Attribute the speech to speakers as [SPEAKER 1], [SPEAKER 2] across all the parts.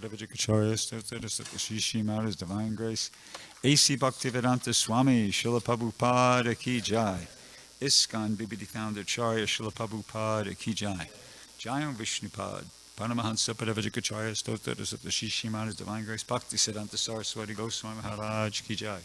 [SPEAKER 1] Vijayacharya Stotra Shri Shri Mahara's Divine Grace, A.C. Bhaktivedanta Swami, Srila Prabhupada Ki Jai, ISKCON BBD Founder Charya Srila Prabhupada Ki Jai, Jayam Vishnupad, Paramahansa Padavajikacharya Stotra Shri Shri Mahara's Divine Grace, Bhaktisiddhanta Saraswati Goswami Maharaj Ki Jai,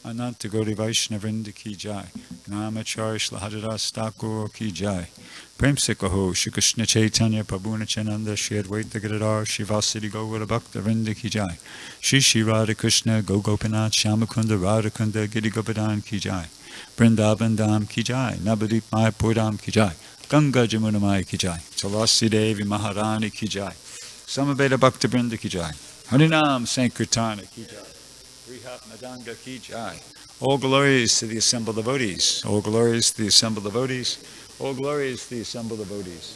[SPEAKER 1] Ananta Gauri Vaishnavrinda Ki Jai, Gnamacharya Shri Haridas Thakur Ki Jai, Prem se kaho, Shri Krishna Caitanya, Prabhu Nityananda, Shri Advaita Gadadhar, Shri Vasudeva Gaura Bhakta Vrinda Ki Jai, Shri Shri Radha Krishna, Gopinath, Shyamakunda, Radhakunda, Giri Govardhan Ki Jai, Vrindavan Dham Ki Jai, Navadvip Mayapur Dham Ki Jai, Ganga Jamuna Maya Ki Jai, Tulasi Devi Maharani Ki Jai, Samaveda Bhakta Vrinda Ki Jai, Harinam Sankirtana Ki Jai, Brihat Madanga Ki Jai. All glories to the assembled devotees, all glories to the assembled devotees, all glories to the assembled devotees.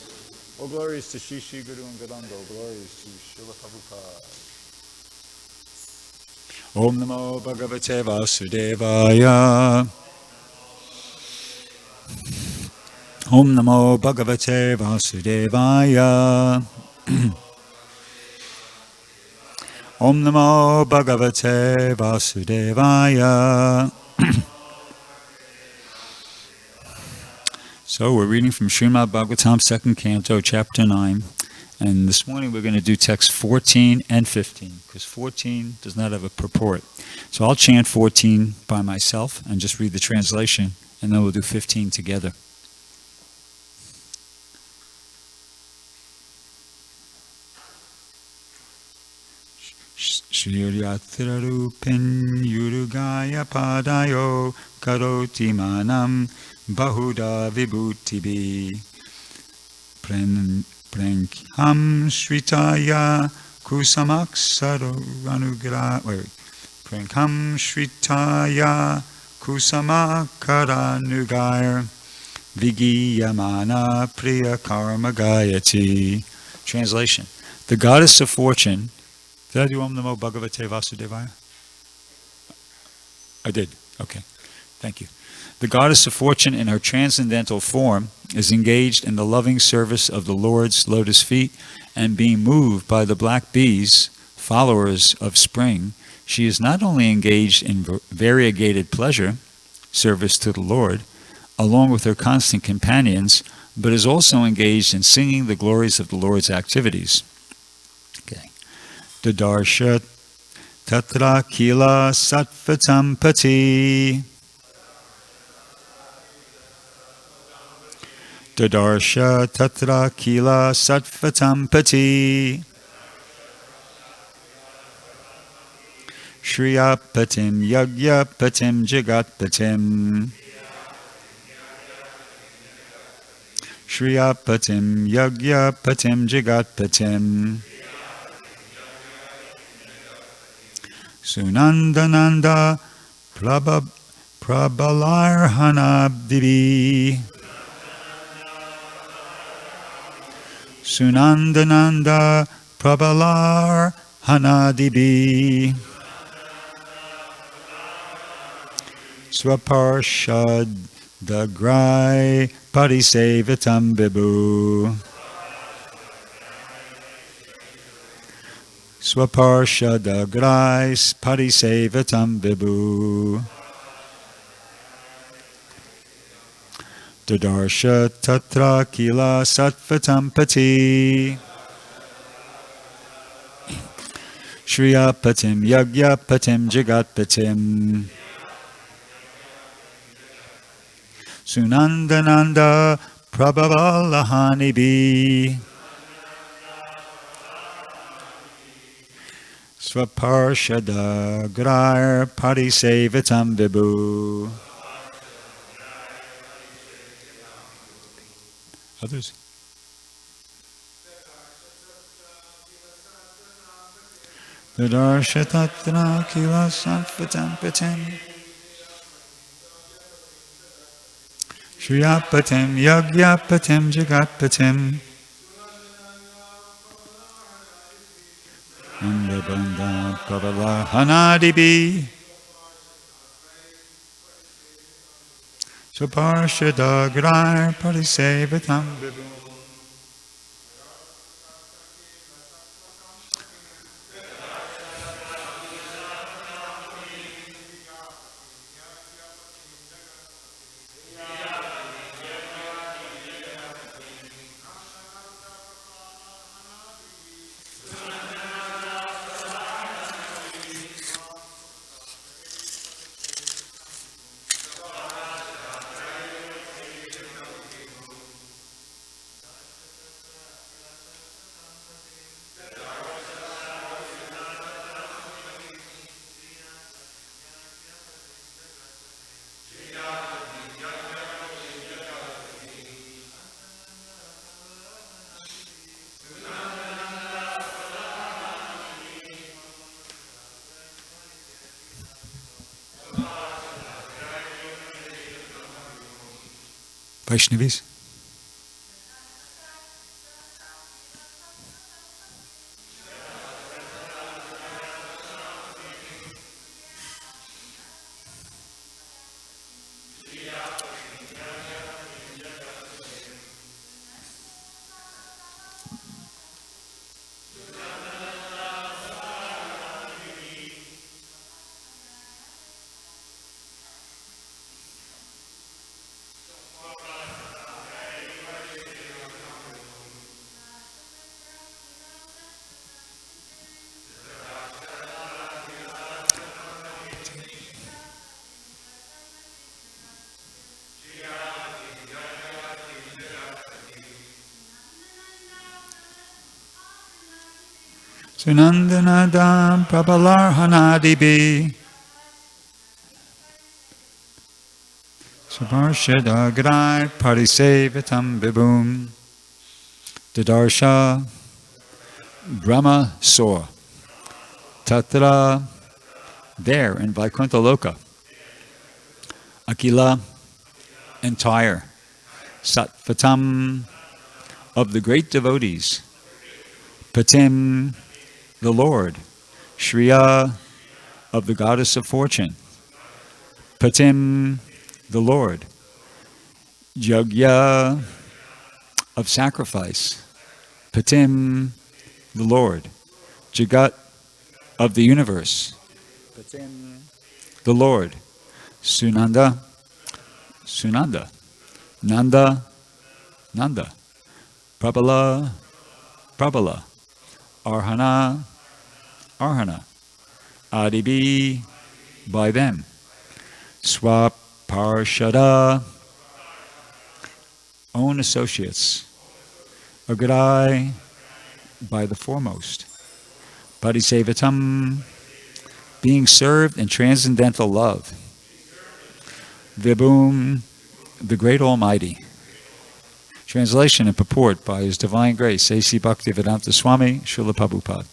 [SPEAKER 1] All glories to Shri Shri Guru and Gadanga. All glories to Srila Prabhupada. Om Namo Bhagavate Vasudevaya. Om Namo Bhagavate Vasudevaya. Om Namo Bhagavate Vasudevaya. So we're reading from Srimad Bhagavatam, 2nd Canto, Chapter 9. And this morning we're going to do texts 14 and 15, because 14 does not have a purport. So I'll chant 14 by myself and just read the translation, and then we'll do 15 together. Shriyathira rupin yurugaya padayo karoti manam Bahuda vibhutibi prankham shritaya kusamaksaro anugrah. Prankham shritaya kusamakaranugair vigiyamana priya karma gayati. Translation: the goddess of fortune. Did I do Om Namo Bhagavate Vasudevaya? I did. Okay. Thank you. The goddess of fortune in her transcendental form is engaged in the loving service of the Lord's lotus feet, and being moved by the black bees, followers of spring, she is not only engaged in variegated pleasure, service to the Lord, along with her constant companions, but is also engaged in singing the glories of the Lord's activities. Okay. Dadarsha Tatra Kila Sattvatam Pati. Dadarsha Tatra Kila Sattvatam Pati. Shriyapatim Yagyapatim Jagatpatim. Shriyapatim Yagyapatim Jagatpatim. Sunandananda Prabalarhanabdivi. Sunandananda Prabalar Hanadibi. Swaparshad Dagrai Parisevitam Vibhu. Swaparshad Dagrai Parisevitam Vibhu. Dadarsha Tatra Kila Sattvatam Pati. Shriyapatim Yagyapatim Jagatpatim. Sunandananda Prabhavalahanibi. Swaparshada Grair Parisevitam Vibhu. Others? Dadarsha Tatra Kila Sattvatam Patim. Shriyapatim Yagyapatim Jagatpatim. Andabanda Prabhala Hanadibi. Swaparshada Grair Parisevitam Vibhu. Vaishnavis. Sunandanadam Prabhalarhanadibi Sabarshadagrai Parisevitam Vibhum Didarsha Brahma Sor Tatra there in Vaikuntha Loka Akila entire Sattvatam of the great devotees Patim the Lord, Shriya of the goddess of fortune, Patim, the Lord, Yagya of sacrifice, Patim, the Lord, Jagat of the universe, Patim, the Lord, Sunanda, Sunanda, Nanda, Nanda, Prabhala, Prabhala, Arhana, Arhana, Adibi, by them, Swaparshada, own associates, Agrai, by the foremost, Parisevitam, being served in transcendental love, Vibhum, the great Almighty. Translation and purport by His Divine Grace, A.C. Bhaktivedanta Swami, Srila Prabhupada.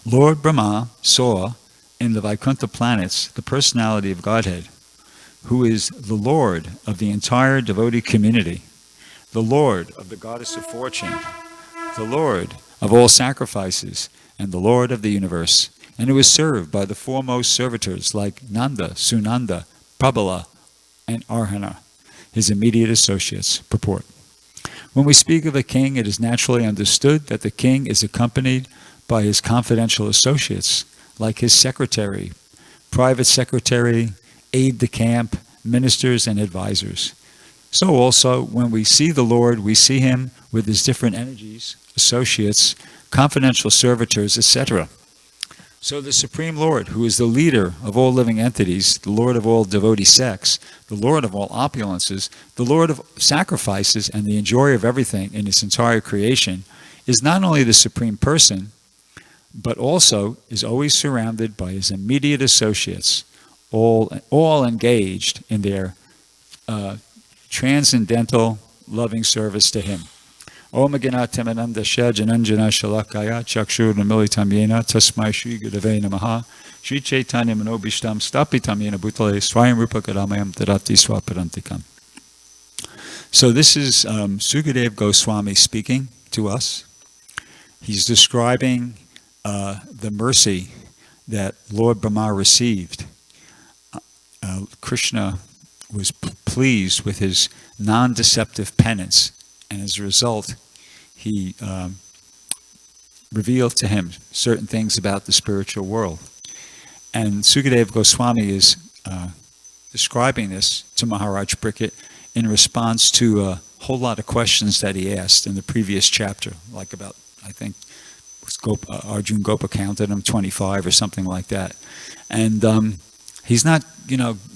[SPEAKER 1] Lord Brahma saw in the Vaikuntha planets the personality of Godhead, who is the Lord of the entire devotee community, the Lord of the goddess of fortune, the Lord of all sacrifices, and the Lord of the universe, and who is served by the foremost servitors like Nanda, Sunanda, Prabhala, and Arhana, his immediate associates. Purport. When we speak of a king, it is naturally understood that the king is accompanied by his confidential associates, like his secretary, private secretary, aide-de-camp, ministers, and advisors. So also, when we see the Lord, we see him with his different energies, associates, confidential servitors, etc. So the Supreme Lord, who is the leader of all living entities, the Lord of all devotee sects, the Lord of all opulences, the Lord of sacrifices, and the enjoyer of everything in its entire creation, is not only the Supreme Person, but also is always surrounded by his immediate associates, all engaged in their transcendental loving service to him. Om Aganatemananda Shajananjana Shalakaya Chakshur Namilitam Yena Tasmai Shri Gudave Namaha Shri Chaitanya Manobishtam Stapitam Yena Bhutale Swayam Rupa Kadamayam Tadati Swaparantikam. So this is Sukadeva Goswami speaking to us. He's describing the mercy that Lord Brahma received. Krishna was pleased with his non-deceptive penance, and as a result, he revealed to him certain things about the spiritual world. And Sukadeva Goswami is describing this to Maharaj Bhrgupati in response to a whole lot of questions that he asked in the previous chapter, like about, I think, Arjun Gopa counted them 25 or something like that. And he's not,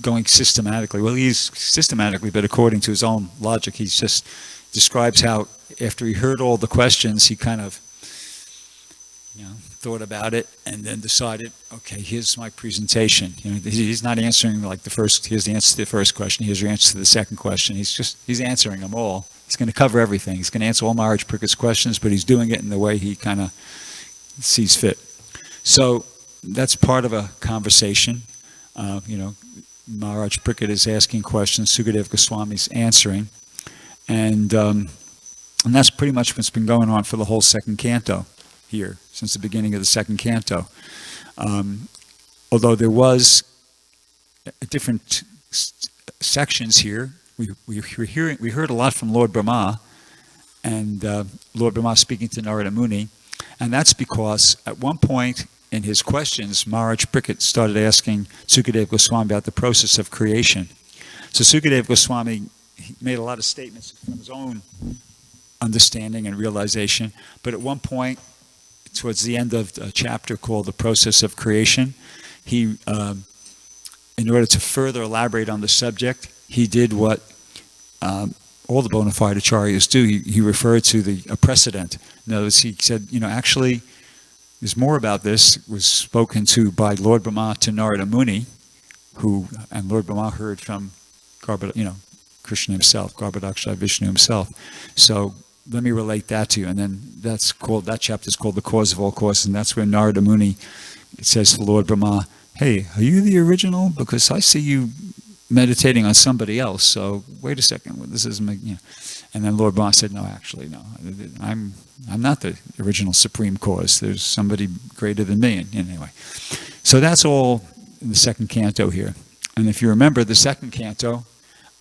[SPEAKER 1] going systematically. Well, he's systematically, but according to his own logic, he just describes how after he heard all the questions, he kind of, thought about it and then decided, okay, here's my presentation. He's not answering like here's the answer to the first question, here's the answer to the second question. He's answering them all. He's going to cover everything. He's going to answer all Maharaj Bhrgupati's questions, but he's doing it in the way he kind of sees fit. So that's part of a conversation. Maharaj Prikit is asking questions, Sukadeva Goswami is answering, and that's pretty much what's been going on for the whole second canto here, since the beginning of the second canto. Although there was different sections here, we heard a lot from Lord Brahma, and Lord Brahma speaking to Narada Muni, and that's because at one point in his questions, Maharaj Prikit started asking Sukadeva Goswami about the process of creation. So Sukadeva Goswami made a lot of statements from his own understanding and realization, but at one point, towards the end of a chapter called The Process of Creation, he, in order to further elaborate on the subject, he did what all the bona fide acharyas do. He referred to a precedent. In other words, he said, actually, there's more about this. It was spoken to by Lord Brahma to Narada Muni, and Lord Brahma heard from Krishna himself, Garbhodakshaya Vishnu himself. So let me relate that to you. And then that chapter is called The Cause of All Causes, and that's where Narada Muni, it says to Lord Brahma, hey, are you the original? Because I see you meditating on somebody else. So wait a second, this isn't, And then Lord Brahma said, no, actually, no. I'm not the original supreme cause. There's somebody greater than me. And anyway, so that's all in the second canto here. And if you remember, the second canto,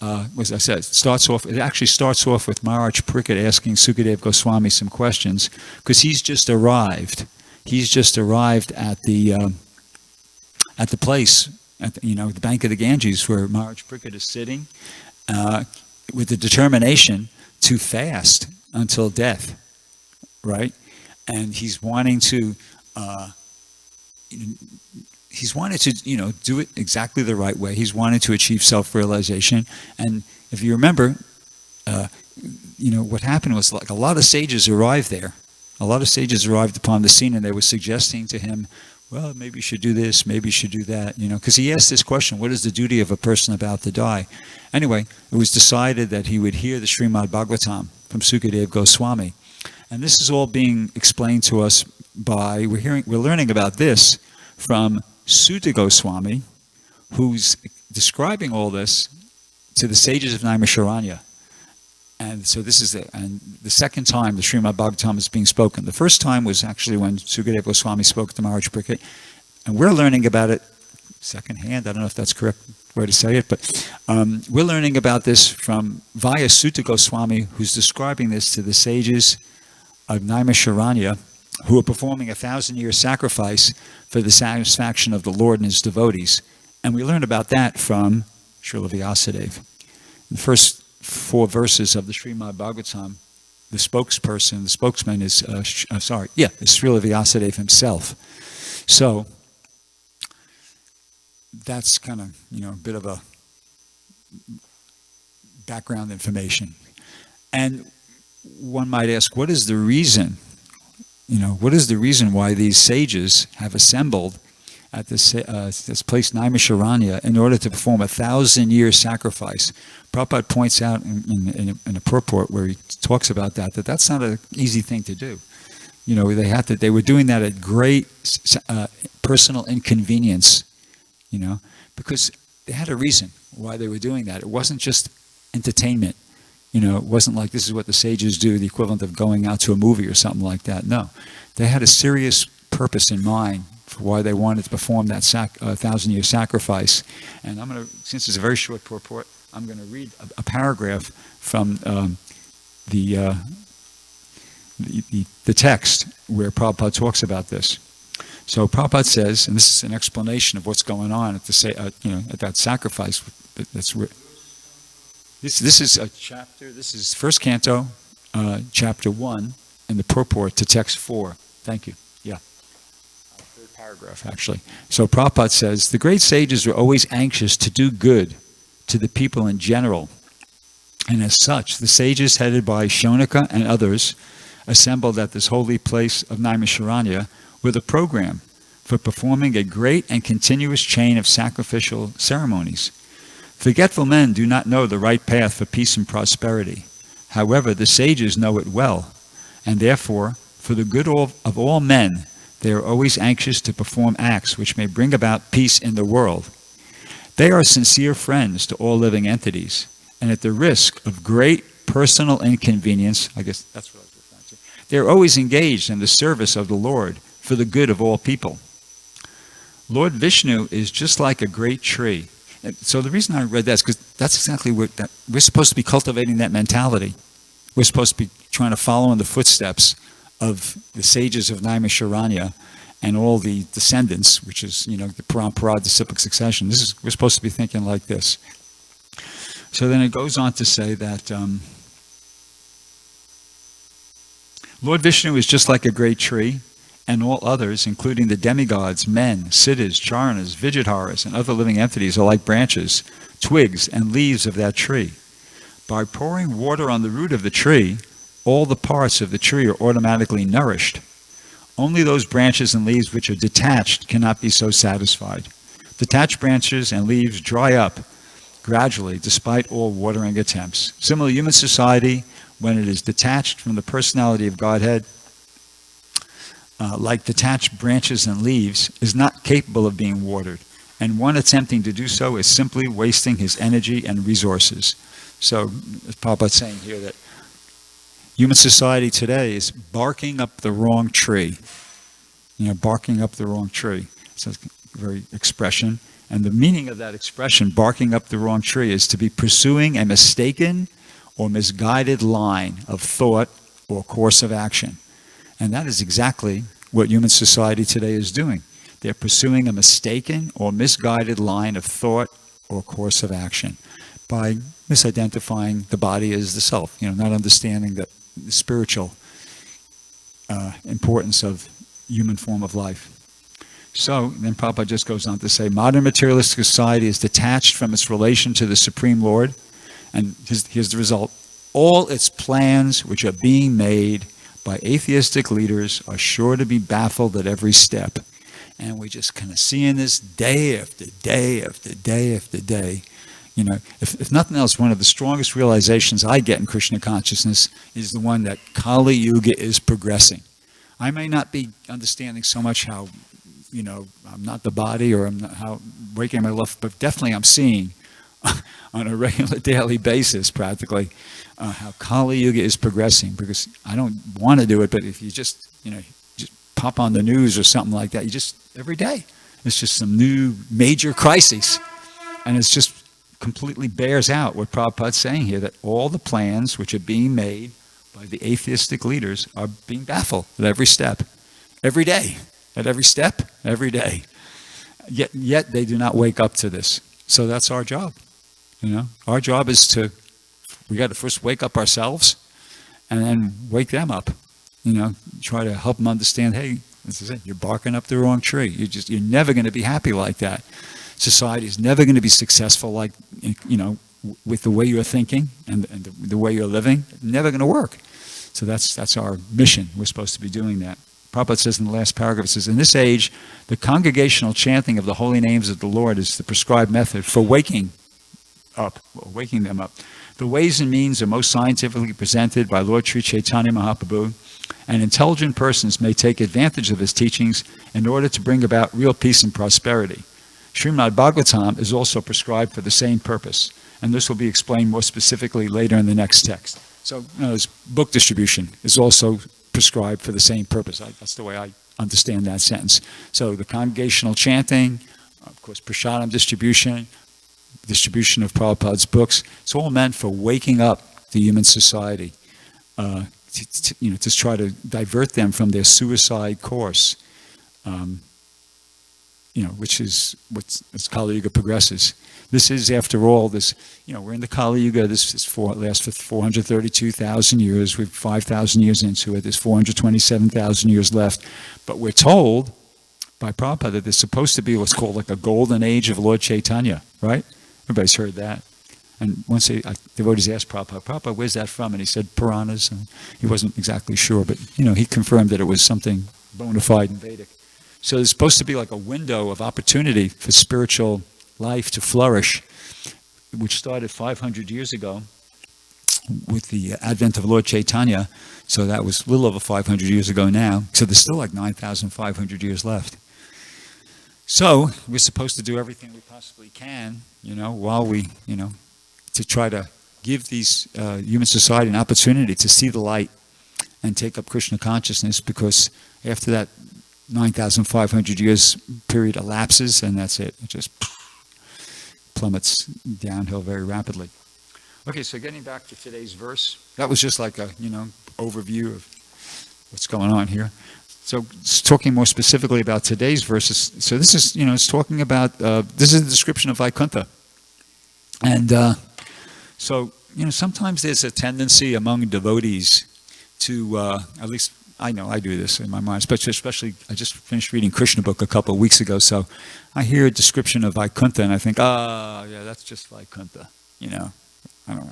[SPEAKER 1] as I said, it actually starts off with Maharaj Prikit asking Sukadeva Goswami some questions, because he's just arrived. He's just arrived at the place, at the bank of the Ganges, where Maharaj Prikit is sitting with the determination to fast until death, right? And he's wanting to do it exactly the right way. He's wanting to achieve self-realization. And if you remember, what happened was, like, a lot of sages arrived there. A lot of sages arrived upon the scene, and they were suggesting to him, well, maybe you should do this, maybe you should do that, because he asked this question, what is the duty of a person about to die? Anyway, it was decided that he would hear the Srimad Bhagavatam from Sukadeva Goswami. And this is all being explained to us by, we're learning about this from Sutta Goswami, who's describing all this to the sages of Naimisharanya. And so this is the second time the Srimad Bhagavatam is being spoken. The first time was actually when Sukadeva Goswami spoke to Maharaj Prikit, and we're learning about it secondhand. I don't know if that's the correct way to say it, but we're learning about this via Sutta Goswami, who's describing this to the sages of Naimisharanya, who are performing 1,000-year sacrifice for the satisfaction of the Lord and his devotees. And we learn about that from Srila Vyasadeva. The first 4 verses of the Srimad Bhagavatam, the spokesman is Srila Vyasadeva himself. So that's kind of, a bit of a background information. And one might ask, what is the reason? What is the reason why these sages have assembled at this place, Naimisharanya, in order to perform 1,000-year sacrifice? Prabhupada points out in a purport where he talks about that's not an easy thing to do. They were doing that at great personal inconvenience, because they had a reason why they were doing that. It wasn't just entertainment. It wasn't like this is what the sages do, the equivalent of going out to a movie or something like that. No, they had a serious purpose in mind for why they wanted to perform that 1,000-year sacrifice. And since it's a very short purport, I'm going to read a paragraph from the text where Prabhupada talks about this. So Prabhupada says, and this is an explanation of what's going on at that sacrifice. This is a chapter. This is first canto, chapter 1, in the purport to text 4. Thank you. Yeah. Third paragraph, actually. So Prabhupada says, the great sages were always anxious to do good to the people in general. And as such, the sages headed by Shonaka and others assembled at this holy place of Naimisharanya with a program for performing a great and continuous chain of sacrificial ceremonies. Forgetful men do not know the right path for peace and prosperity. However, the sages know it well, and therefore, for the good of all men, they are always anxious to perform acts which may bring about peace in the world. They are sincere friends to all living entities, and at the risk of great personal inconvenience, I guess that's what I was referring to, they are always engaged in the service of the Lord for the good of all people. Lord Vishnu is just like a great tree. So the reason I read that is because that's exactly what we're supposed to be cultivating, that mentality. We're supposed to be trying to follow in the footsteps of the sages of Naimisharanya and all the descendants, which is, the parampara, disciplic succession. We're supposed to be thinking like this. So then it goes on to say that Lord Vishnu is just like a great tree, and all others, including the demigods, men, siddhas, charanas, vijitharas, and other living entities, are like branches, twigs, and leaves of that tree. By pouring water on the root of the tree, all the parts of the tree are automatically nourished. Only those branches and leaves which are detached cannot be so satisfied. Detached branches and leaves dry up gradually despite all watering attempts. Similarly, human society, when it is detached from the personality of Godhead, like detached branches and leaves, is not capable of being watered, and one attempting to do so is simply wasting his energy and resources. So, as Prabhupada's saying here, that human society today is barking up the wrong tree. Barking up the wrong tree. It's a very expression. And the meaning of that expression, barking up the wrong tree, is to be pursuing a mistaken or misguided line of thought or course of action. And that is exactly what human society today is doing. They're pursuing a mistaken or misguided line of thought or course of action by misidentifying the body as the self, not understanding the spiritual importance of human form of life. So then Prabhupada just goes on to say, modern materialistic society is detached from its relation to the Supreme Lord, and here's the result. All its plans which are being made by atheistic leaders are sure to be baffled at every step. And we just kind of seeing this day after day after day after day. If nothing else, one of the strongest realizations I get in Krishna consciousness is the one that Kali Yuga is progressing. I may not be understanding so much how, I'm not the body, or I'm not how waking my life, but definitely I'm seeing on a regular daily basis practically how Kali Yuga is progressing, because I don't want to do it, but if you just pop on the news or something like that, every day it's just some new major crises, and it's just completely bears out what Prabhupada's saying here, that all the plans which are being made by the atheistic leaders are being baffled at every step, every day, at every step, every day. Yet they do not wake up to this. So that's our job. Our job is we got to first wake up ourselves and then wake them up. Try to help them understand, hey, this is it, you're barking up the wrong tree. You're never going to be happy like that. Society is never going to be successful like, with the way you're thinking and the way you're living. Never going to work. So that's our mission. We're supposed to be doing that. Prabhupada says in the last paragraph, it says, in this age, the congregational chanting of the holy names of the Lord is the prescribed method for waking them up. The ways and means are most scientifically presented by Lord Sri Caitanya Mahaprabhu, and intelligent persons may take advantage of his teachings in order to bring about real peace and prosperity. Srimad Bhagavatam is also prescribed for the same purpose, and this will be explained more specifically later in the next text. So, book distribution is also prescribed for the same purpose. That's the way I understand that sentence. So the congregational chanting, of course, prasadam distribution of Prabhupada's books, it's all meant for waking up the human society, to try to divert them from their suicide course, which is as Kali Yuga progresses. This is, after all, we're in the Kali Yuga. This lasts for 432,000 years. We're 5,000 years into it. There's 427,000 years left. But we're told by Prabhupada that there's supposed to be what's called like a golden age of Lord Chaitanya, right? Everybody's heard that. And once devotees asked Prabhupada, where's that from? And he said Puranas. And he wasn't exactly sure, but he confirmed that it was something bona fide and Vedic. So there's supposed to be like a window of opportunity for spiritual life to flourish, which started 500 years ago with the advent of Lord Chaitanya. So that was a little over 500 years ago now. So there's still like 9,500 years left. So we're supposed to do everything we possibly can, while we, to try to give these human society an opportunity to see the light and take up Krishna consciousness, because after that 9,500 years period elapses, and that's it. It just plummets downhill very rapidly. Okay, so getting back to today's verse, that was just like a, overview of what's going on here. So talking more specifically about today's verses, so this is, it's talking about, this is the description of Vaikuntha. And so, sometimes there's a tendency among devotees to, at least I know I do this in my mind, especially I just finished reading Krishna book a couple of weeks ago, so I hear a description of Vaikuntha and I think, yeah, that's just Vaikuntha, I don't know.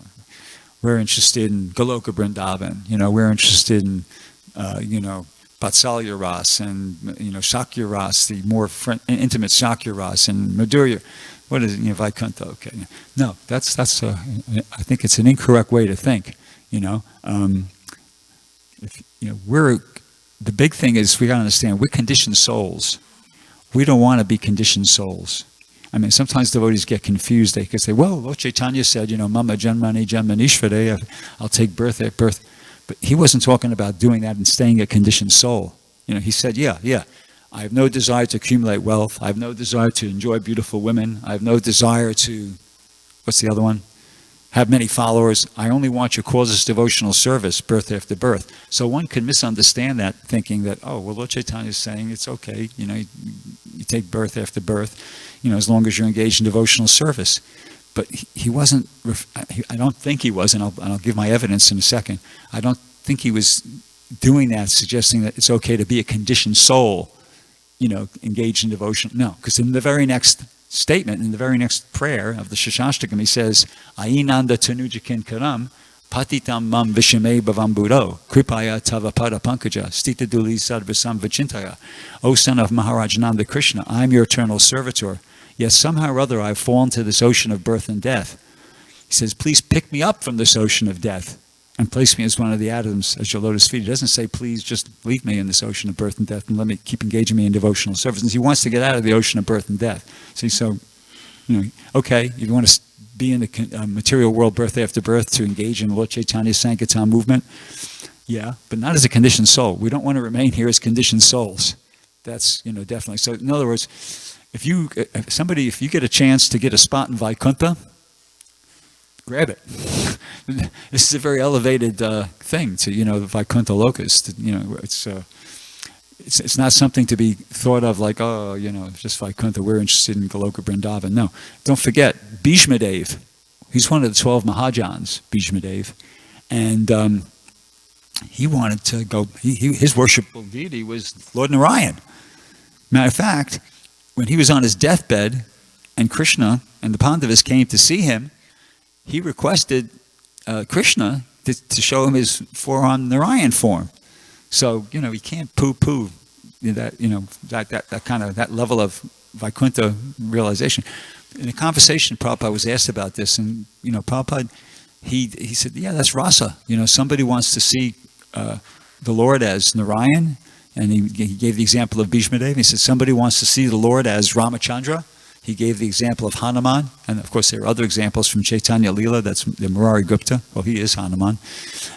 [SPEAKER 1] We're interested in Goloka Vrindavan, we're interested in, Vatsalya Ras and, Shakya Ras, the more intimate Shakya Ras, and Madhurya. What is it, Vaikuntha? Okay. No, that's I think it's an incorrect way to think, we're, the big thing is we got to understand we're conditioned souls. We don't want to be conditioned souls. I mean, sometimes devotees get confused. They can say, well, Lord Caitanya said, Mama Janmani Janmanishvare, I'll take birth at birth. But he wasn't talking about doing that and staying a conditioned soul. He said, yeah, I have no desire to accumulate wealth. I have no desire to enjoy beautiful women. I have no desire to, what's the other one? Have many followers. I only want your causeless devotional service, birth after birth. So one could misunderstand that, thinking that, Lord Chaitanya is saying it's okay, you take birth after birth, as long as you're engaged in devotional service. But he wasn't, I don't think he was, and I'll give my evidence in a second. I don't think he was doing that, suggesting that it's okay to be a conditioned soul, engaged in devotion. No, because in the very next statement, in the very next prayer of the Shashashtakam, he says, Ainanda tanujakin karam, patitam mam vishame bhavamburo, kripaya tavapada pankaja, stita duli sadvasam vachintaya. O son of Maharaj Nanda Krishna, I'm your eternal servitor. Yet somehow or other I've fallen to this ocean of birth and death. He says, please pick me up from this ocean of death and place me as one of the atoms at your lotus feet. He doesn't say, please just leave me in this ocean of birth and death and let me keep engaging me in devotional service. And he wants to get out of the ocean of birth and death. See, so, okay, if you want to be in the material world birth after birth to engage in Lord Chaitanya's Sankirtan movement, yeah, but not as a conditioned soul. We don't want to remain here as conditioned souls. That's, definitely. So in other words, if you get a chance to get a spot in Vaikuntha, grab it. This is a very elevated thing to, the Vaikuntha lokas. It's not something to be thought of like, just Vaikuntha, we're interested in Goloka Vrindavan. No, don't forget, Bhishmadev, he's one of the 12 Mahajans, Bhishmadev, and he wanted to go, his worshipful deity was Lord Narayan. Matter of fact, when he was on his deathbed and Krishna and the Pandavas came to see him, he requested Krishna to show him his four-armed Narayan form. So, he can't poo-poo that, that kind of, that level of Vaikuntha realization. In a conversation, Prabhupada was asked about this, and, Prabhupada, he said, yeah, that's rasa. Somebody wants to see the Lord as Narayan, and he gave the example of Bhishmadev. He said, somebody wants to see the Lord as Ramachandra. He gave the example of Hanuman. And of course, there are other examples from Caitanya Leela. That's the Murari Gupta. Well, he is Hanuman.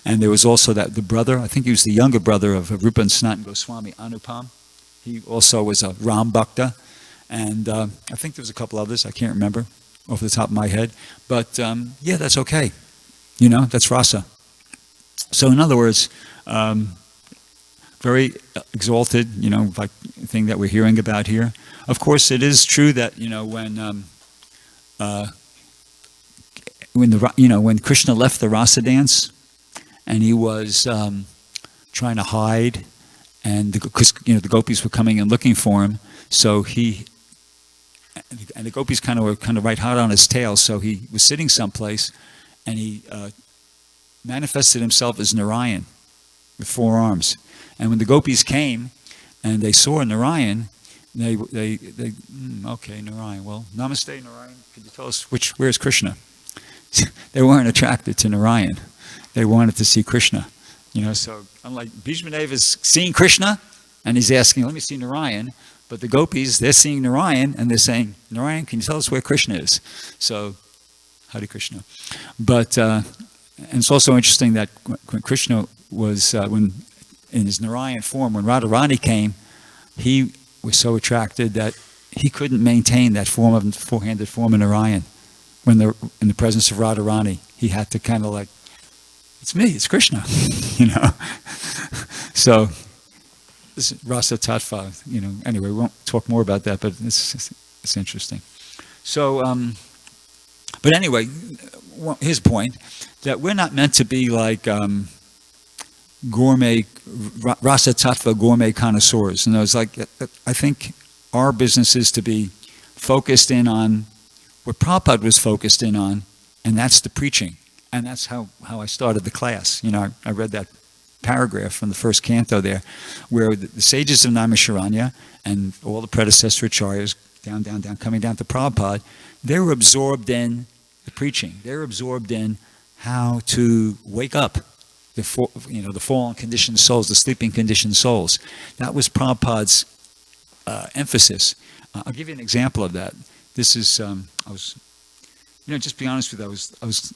[SPEAKER 1] And there was also the brother, I think he was the younger brother of Rupa and Sanatana Goswami, Anupam. He also was a Ram Bhakta. And I think there was a couple others. I can't remember off the top of my head. But yeah, that's okay. That's rasa. So in other words, very exalted, thing that we're hearing about here. Of course, it is true that when Krishna left the rasa dance, and he was trying to hide, and because the gopis were coming and looking for him, so and the gopis were right hot on his tail, so he was sitting someplace, and he manifested himself as Narayan with four arms. And when the gopis came and they saw Narayan, they okay, Narayan. Well, Namaste, Narayan. Could you tell us where's Krishna? They weren't attracted to Narayan. They wanted to see Krishna. So unlike Bhishmadev is seeing Krishna, and he's asking, let me see Narayan. But the gopis, they're seeing Narayan, and they're saying, Narayan, can you tell us where Krishna is? So, Hare Krishna. But, and it's also interesting that when Krishna was, when in his Narayan form, when Radharani came, he was so attracted that he couldn't maintain that form of four-handed form of Narayan. When they're in the presence of Radharani, he had to kind of like, it's me, it's Krishna, you know. So, this is Rasa Tattva, you know. Anyway, we won't talk more about that, but it's interesting. So, but anyway, his point, that we're not meant to be like gourmet, Rasa Tattva gourmet connoisseurs. And I was like, I think our business is to be focused in on what Prabhupada was focused in on, and that's the preaching. And that's how I started the class. You know, I read that paragraph from the first canto there, where the sages of Naimisharanya and all the predecessor acharyas, down, coming down to Prabhupada, they were absorbed in the preaching. They were absorbed in how to wake up the fallen conditioned souls, the sleeping conditioned souls. That was Prabhupada's emphasis. I'll give you an example of that. This is, I was, just be honest with you, I was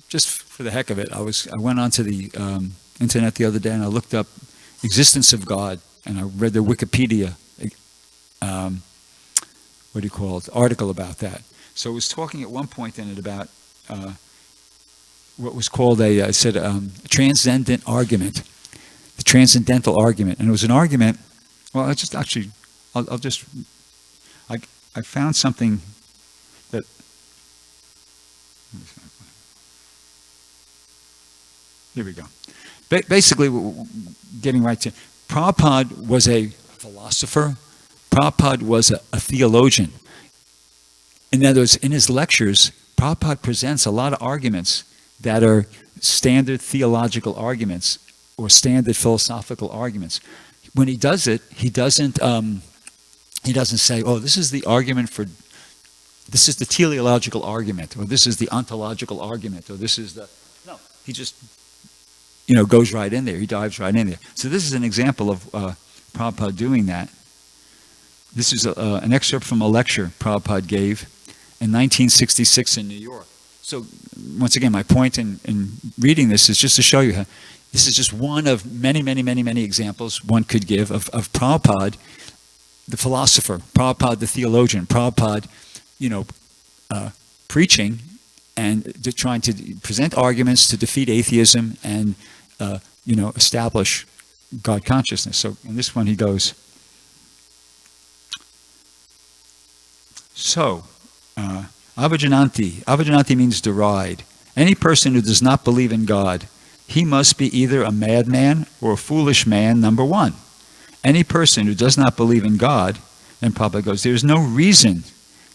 [SPEAKER 1] just for the heck of it, I went onto the internet the other day and I looked up existence of God, and I read the Wikipedia, article about that. So it was talking at one point in it about what was called a transcendent argument, the transcendental argument. And it was an argument, well, I found something that, here we go. Basically, getting right to, Prabhupada was a philosopher. Prabhupada was a theologian. In other words, in his lectures, Prabhupada presents a lot of arguments that are standard theological arguments or standard philosophical arguments. When he does it, he doesn't say, oh, this is the teleological argument, or this is the ontological argument, or this is the... No, he just, goes right in there. He dives right in there. So this is an example of Prabhupada doing that. This is an excerpt from a lecture Prabhupada gave in 1966 in New York. So once again, my point in reading this is just to show you how this is just one of many, many, many, many examples one could give of Prabhupada, the philosopher, Prabhupada, the theologian, Prabhupada, preaching and trying to present arguments to defeat atheism and, establish God consciousness. So in this one he goes, Avajananti. Avajananti means deride. Any person who does not believe in God, he must be either a madman or a foolish man, number one. Any person who does not believe in God, and Prabhupada goes, there is no reason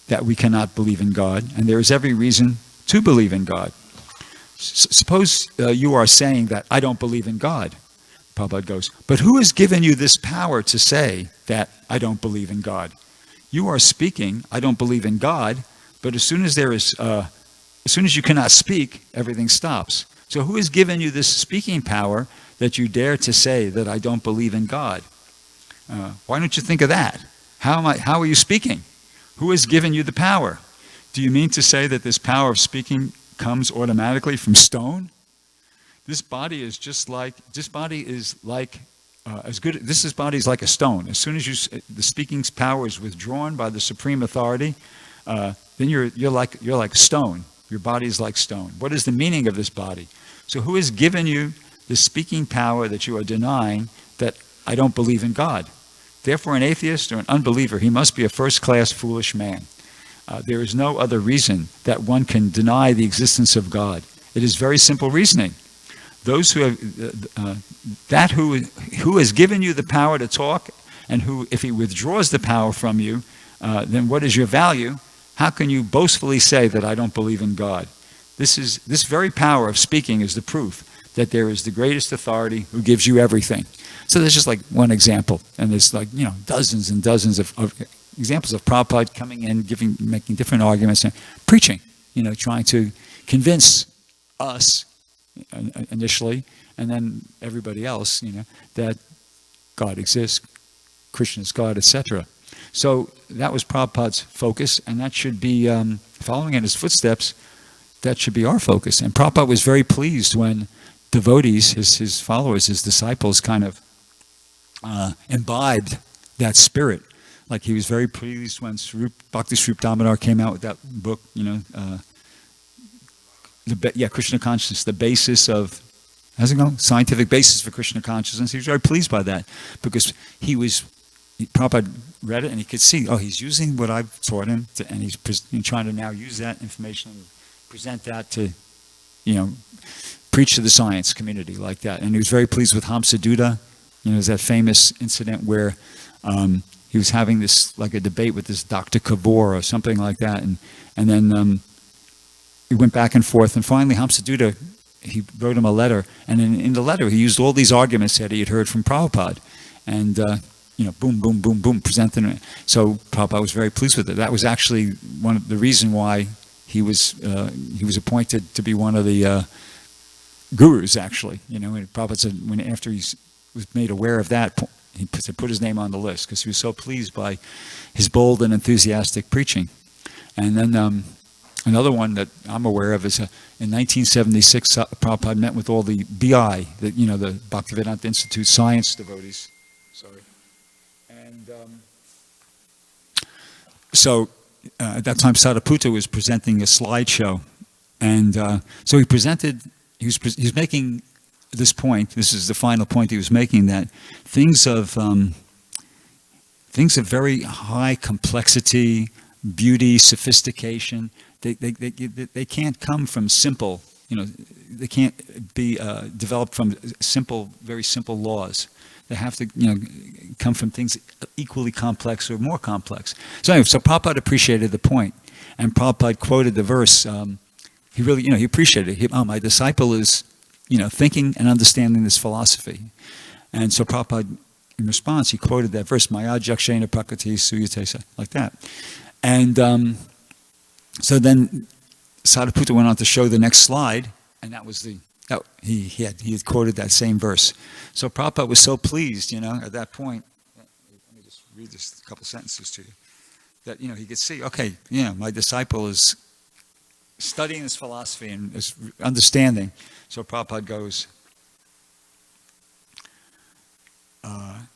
[SPEAKER 1] that we cannot believe in God, and there is every reason to believe in God. Suppose you are saying that I don't believe in God. Prabhupada goes, but who has given you this power to say that I don't believe in God? You are speaking, I don't believe in God, but as soon as you cannot speak, everything stops. So who has given you this speaking power that you dare to say that I don't believe in God? Why don't you think of that? How are you speaking? Who has given you the power? Do you mean to say that this power of speaking comes automatically from stone? This body is like a stone. As soon as the speaking power is withdrawn by the supreme authority, then you're like stone. Your body is like stone. What is the meaning of this body? So who has given you the speaking power that you are denying that I don't believe in God? Therefore, an atheist or an unbeliever, he must be a first-class foolish man. There is no other reason that one can deny the existence of God. It is very simple reasoning. Those who have who has given you the power to talk, and who, if he withdraws the power from you, then what is your value? How can you boastfully say that I don't believe in God? This very power of speaking is the proof that there is the greatest authority who gives you everything. So there's just like one example, and there's dozens and dozens of examples of Prabhupada coming in, making different arguments, and preaching, trying to convince us initially, and then everybody else, that God exists, Krishna is God, etc. So that was Prabhupada's focus, and that should be, following in his footsteps, that should be our focus. And Prabhupada was very pleased when devotees, his followers, his disciples, kind of imbibed that spirit. Like he was very pleased when Bhakti Swarup Damodar came out with that book, Krishna Consciousness, the basis of, how's it going? Scientific basis for Krishna Consciousness. He was very pleased by that because Prabhupada read it and he could see, he's using what I've taught him, and he's trying to now use that information and present that to, preach to the science community like that. And he was very pleased with Hamsaduta. There's that famous incident where he was having this, like a debate with this Dr. Kabur or something like that, and then he went back and forth, and finally Hamsaduta, he wrote him a letter, and in the letter he used all these arguments that he had heard from Prabhupada, and boom, boom, boom, boom, presenting it. So Prabhupada was very pleased with it. That was actually one of the reason why he was appointed to be one of the gurus, actually. And Prabhupada said, after he was made aware of that, he put his name on the list because he was so pleased by his bold and enthusiastic preaching. And then another one that I'm aware of is in 1976, Prabhupada met with all the BI, the Bhaktivedanta Institute science devotees. Sorry. And so at that time, Sariputta was presenting a slideshow. And so he was making this point. This is the final point he was making, that things of very high complexity, beauty, sophistication, they can't come from simple, they can't be developed from very simple laws. They have to, come from things equally complex or more complex. So anyway, Prabhupada appreciated the point, and Prabhupada quoted the verse. He really, he appreciated it. My disciple is, thinking and understanding this philosophy. And so Prabhupada, in response, he quoted that verse, Maya Jakshena Prakriti Suyate, like that. And so then Sariputta went on to show the next slide, and that was he had quoted that same verse. So Prabhupada was so pleased, at that point. Let me just read this a couple sentences to you. That, he could see, my disciple is studying this philosophy and is understanding. So Prabhupada goes,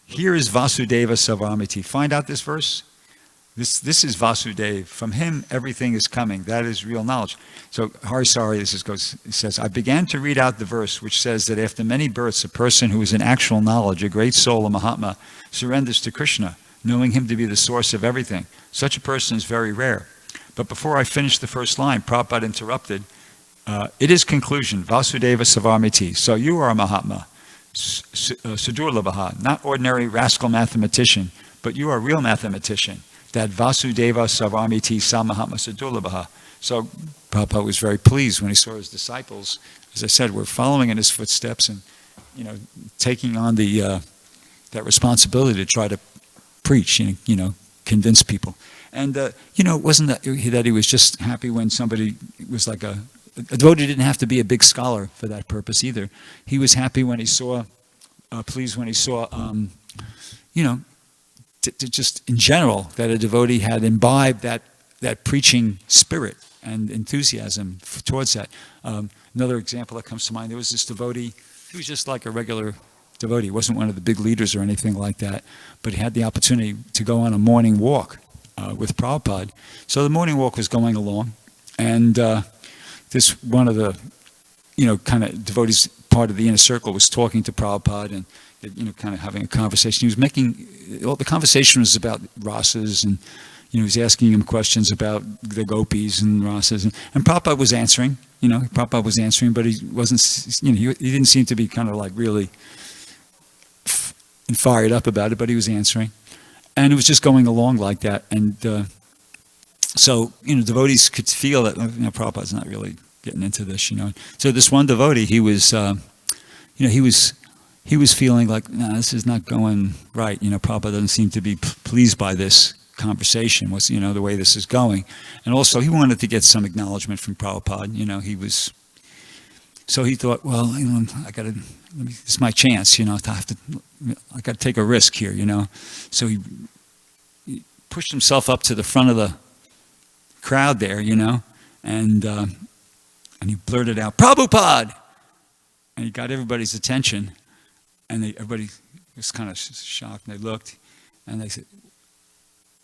[SPEAKER 1] here is Vasudeva Savamiti. Find out this verse. This is Vasudeva. From him, everything is coming. That is real knowledge. So Harisari, he says, I began to read out the verse which says that after many births, a person who is in actual knowledge, a great soul, a Mahatma, surrenders to Krishna, knowing him to be the source of everything. Such a person is very rare. But before I finished the first line, Prabhupada interrupted. It is conclusion, Vasudeva Savamiti. So you are a Mahatma, Sudurlabha, not ordinary rascal mathematician, but you are a real mathematician. That Vasudeva Savamiti Samahatma Sudurlabha. So Prabhupada was very pleased when he saw his disciples, as I said, were following in his footsteps and, taking on that responsibility to try to preach, convince people. And, it wasn't that he was just happy when somebody was like a devotee didn't have to be a big scholar for that purpose either. He was happy when he saw, pleased when he saw, just in general, that a devotee had imbibed that preaching spirit and enthusiasm towards that. Another example that comes to mind, there was this devotee, he was just like a regular devotee. He wasn't one of the big leaders or anything like that, but he had the opportunity to go on a morning walk with Prabhupada. So the morning walk was going along, and this one of the, kind of devotees, part of the inner circle, was talking to Prabhupada and, kind of having a conversation. He was the conversation was about rasas, and, he was asking him questions about the gopis and rasas. And Prabhupada was answering, but he wasn't, he didn't seem to be kind of like really fired up about it, but he was answering. And it was just going along like that. And so, devotees could feel that, Prabhupada's not really getting into this, So this one devotee, he was feeling like, no, this is not going right. Prabhupada doesn't seem to be pleased by this conversation, the way this is going. And also, he wanted to get some acknowledgement from Prabhupada. So he thought, well, this is my chance, I got to take a risk here, So he pushed himself up to the front of the crowd there, and he blurted out, "Prabhupada!" And he got everybody's attention, and everybody was kind of shocked, and they looked, and they said,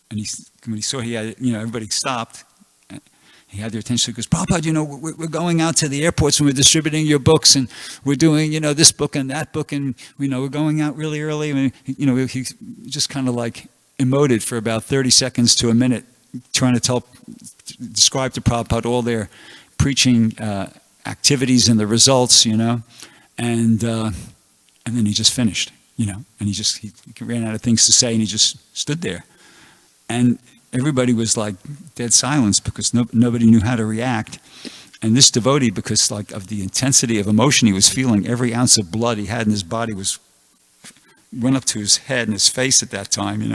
[SPEAKER 1] and when he saw he had, everybody stopped. He had their attention. He goes, "Prabhupada, we're going out to the airports and we're distributing your books, and we're doing, this book and that book, and we're going out really early." And, he just kind of like emoted for about 30 seconds to a minute, trying to describe to Prabhupada all their preaching activities and the results, and then he just finished, and he ran out of things to say, and he just stood there, and everybody was like dead silence because nobody knew how to react. And this devotee, because like of the intensity of emotion he was feeling, every ounce of blood he had in his body went up to his head and his face at that time. He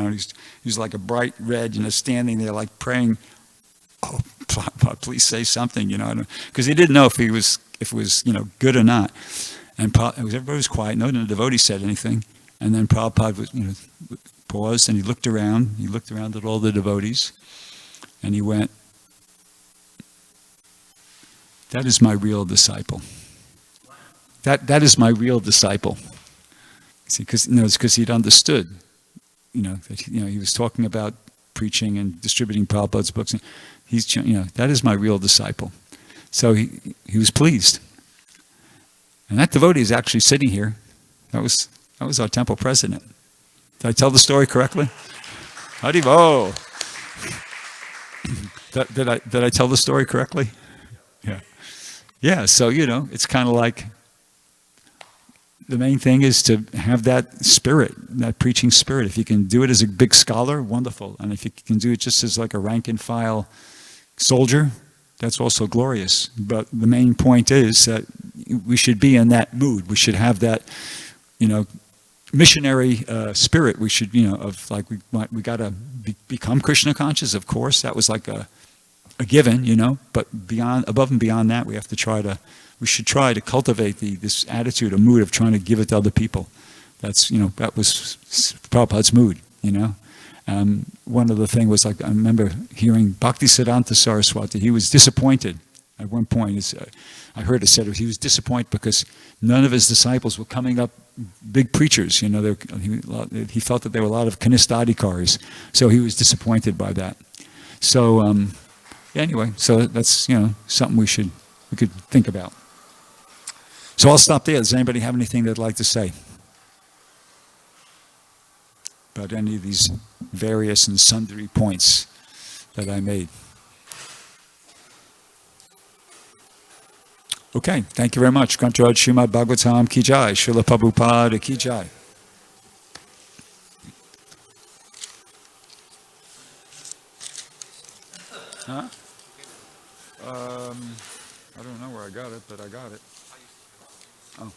[SPEAKER 1] was like a bright red, standing there like praying, "Oh, please say something," because he didn't know if it was good or not. And everybody was quiet. No devotee said anything. And then Prabhupada was, paused, and he looked around. He looked around at all the devotees, and he went, "That is my real disciple. That is my real disciple." See, because he'd understood, that he was talking about preaching and distributing Prabhupada's books, and that is my real disciple. So he was pleased, and that devotee is actually sitting here. That was our temple president. Did I tell the story correctly? Haribo. Did I tell the story correctly? Yeah. Yeah, so, it's kind of like the main thing is to have that spirit, that preaching spirit. If you can do it as a big scholar, wonderful. And if you can do it just as like a rank and file soldier, that's also glorious. But the main point is that we should be in that mood. We should have that, missionary spirit. We should, of like we got to become Krishna conscious. Of course, that was like a given, But above and beyond that, we should try to cultivate this attitude, a mood of trying to give it to other people. That's that was Prabhupada's mood. One of the things was like I remember hearing Bhaktisiddhanta Saraswati. He was disappointed at one point. I heard it said he was disappointed because none of his disciples were coming up big preachers. He felt that there were a lot of kanistadikaris, so he was disappointed by that. So anyway, so that's something we could think about. So I'll stop there. Does anybody have anything they'd like to say about any of these various and sundry points that I made? Okay, thank you very much. Grantaraj Srimad Bhagavatam Ki Jai, Srila Prabhupada Ki Jai. Huh? I don't know where I got it, but I got it. Oh.